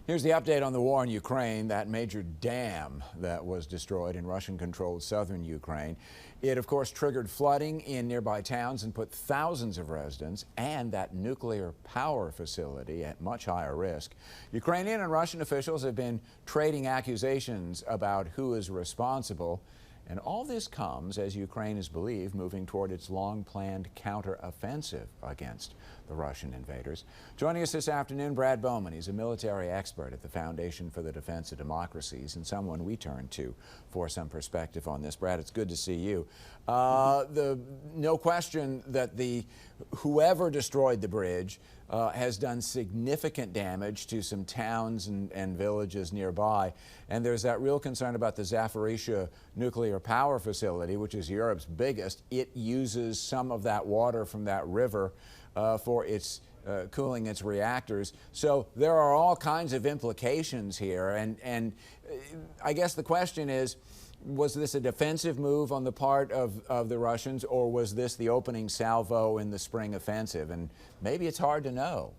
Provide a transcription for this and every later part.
Here's the update on the war in Ukraine, that major dam that was destroyed in Russian-controlled southern Ukraine. It, of course, triggered flooding in nearby towns and put thousands of residents and that nuclear power facility at much higher risk. Ukrainian and Russian officials have been trading accusations about who is responsible. And all this comes as Ukraine is believed moving toward its long-planned counteroffensive against the Russian invaders. Joining us this afternoon, Brad Bowman. He's a military expert at the Foundation for the Defense of Democracies and someone we turn to for some perspective on this. Brad, it's good to see you. No question that whoever destroyed the bridge has done significant damage to some towns and villages nearby. And there's that real concern about the Zaporizhzhia nuclear power facility, which is Europe's biggest. It uses some of that water from that river for its cooling its reactors. So there are all kinds of implications here. And I guess the question is, was this a defensive move on the part of the Russians, or was this the opening salvo in the spring offensive? And maybe it's hard to know.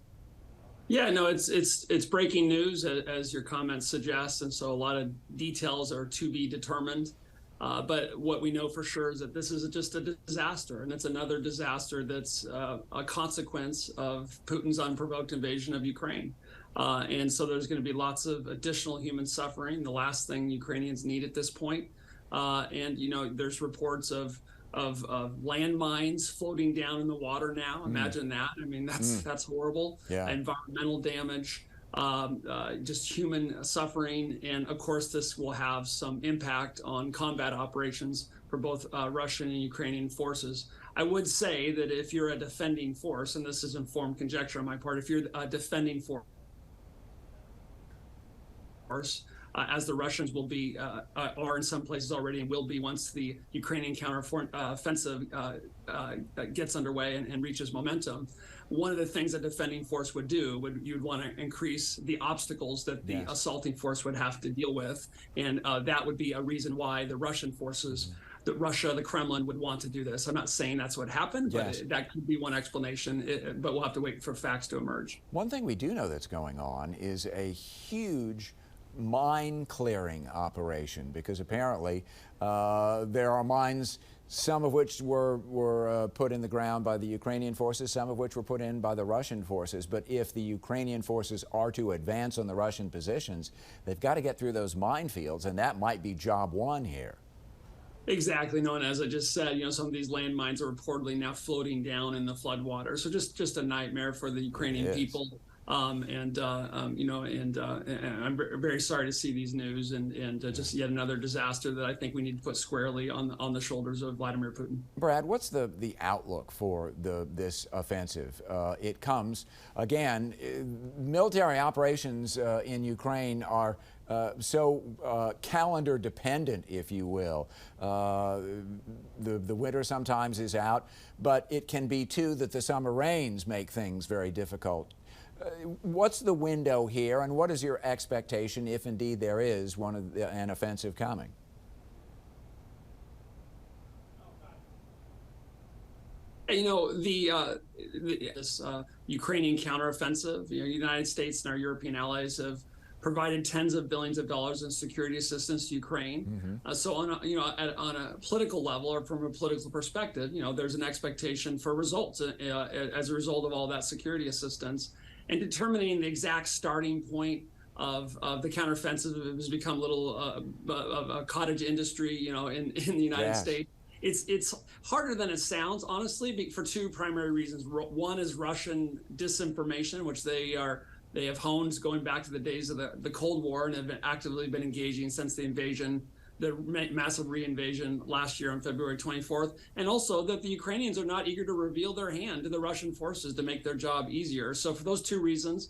Yeah, no, it's breaking news, as your comments suggest, and so a lot of details are to be determined. But what we know for sure is that this is just a disaster, and it's another disaster that's a consequence of Putin's unprovoked invasion of Ukraine. And so there's going to be lots of additional human suffering, the last thing Ukrainians need at this point. And, you know, there's reports of landmines floating down in the water now. Imagine that. I mean, that's horrible. Yeah. Environmental damage, just human suffering. And of course, this will have some impact on combat operations for both Russian and Ukrainian forces. I would say that if you're a defending force, and this is informed conjecture on my part, if you're a defending force, as the Russians will be, are in some places already, and will be once the Ukrainian counteroffensive gets underway and reaches momentum. One of the things a defending force would do you'd want to increase the obstacles that the assaulting force would have to deal with, and that would be a reason why the Russian forces, that Russia, the Kremlin, would want to do this. I'm not saying that's what happened, but that could be one explanation. But we'll have to wait for facts to emerge. One thing we do know that's going on is a huge mine clearing operation, because apparently there are mines, some of which were put in the ground by the Ukrainian forces, some of which were put in by the Russian forces. But if the Ukrainian forces are to advance on the Russian positions, they've got to get through those minefields, and that might be job one here. Exactly. No, and as I just said, you know, some of these landmines are reportedly now floating down in the floodwater. So just a nightmare for the Ukrainian people. You know, and I'm very sorry to see these news, and just yet another disaster that I think we need to put squarely on the shoulders of Vladimir Putin. Brad, what's the outlook for this offensive? It comes again. Military operations in Ukraine are so calendar dependent, if you will. The winter sometimes is out, but it can be too that the summer rains make things very difficult. What's the window here, and what is your expectation, if indeed there is an offensive coming? You know, this Ukrainian counteroffensive, you know, the United States and our European allies have provided tens of billions of dollars in security assistance to Ukraine. So on a political level, or from a political perspective, you know, there's an expectation for results as a result of all that security assistance. And determining the exact starting point of the counteroffensive has become a little of a cottage industry, you know, in the United States. It's harder than it sounds, honestly, for two primary reasons. One is Russian disinformation, which they have honed going back to the days of the Cold War, and have actively been engaging since the invasion, the massive re-invasion last year on February 24th, and also that the Ukrainians are not eager to reveal their hand to the Russian forces to make their job easier. So for those two reasons,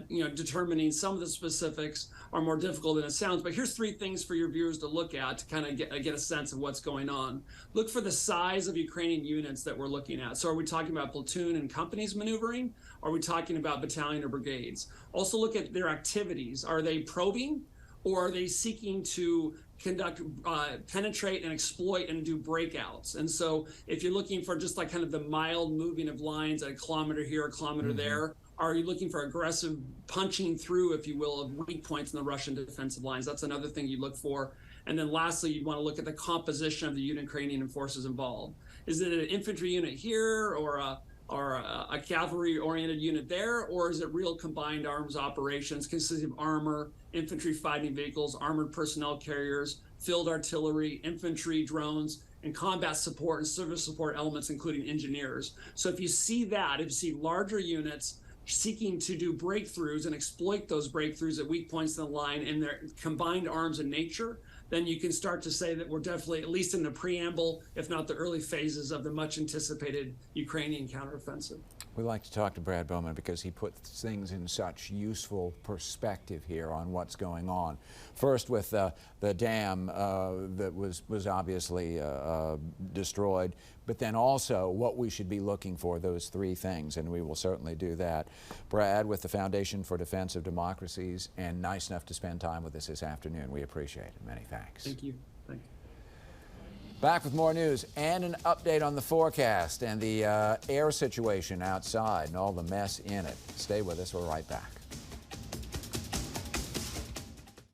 you know, determining some of the specifics are more difficult than it sounds. But here's three things for your viewers to look at to kind of get a sense of what's going on. Look for the size of Ukrainian units that we're looking at. So are we talking about platoon and companies maneuvering? Are we talking about battalion or brigades? Also look at their activities. Are they probing, or are they seeking to conduct, penetrate and exploit and do breakouts? And so if you're looking for just like kind of the mild moving of lines at a kilometer here, a kilometer there, Are you looking for aggressive punching through, if you will, of weak points in the Russian defensive lines? That's another thing you look for. And then lastly, you'd want to look at the composition of the Ukrainian forces involved. Is it an infantry unit here or a cavalry-oriented unit there, or is it real combined arms operations consisting of armor, infantry fighting vehicles, armored personnel carriers, field artillery, infantry, drones, and combat support and service support elements, including engineers? So if you see that, if you see larger units seeking to do breakthroughs and exploit those breakthroughs at weak points in the line and their combined arms in nature, then you can start to say that we're definitely, at least in the preamble, if not the early phases of the much anticipated Ukrainian counteroffensive. We like to talk to Brad Bowman because he puts things in such useful perspective here on what's going on. First with the dam that was obviously destroyed, but then also what we should be looking for, those three things, and we will certainly do that. Brad with the Foundation for Defense of Democracies, and nice enough to spend time with us this afternoon. We appreciate it. Many thanks. Thank you. Thank you. Back with more news and an update on the forecast and the air situation outside and all the mess in it. Stay with us. We're right back.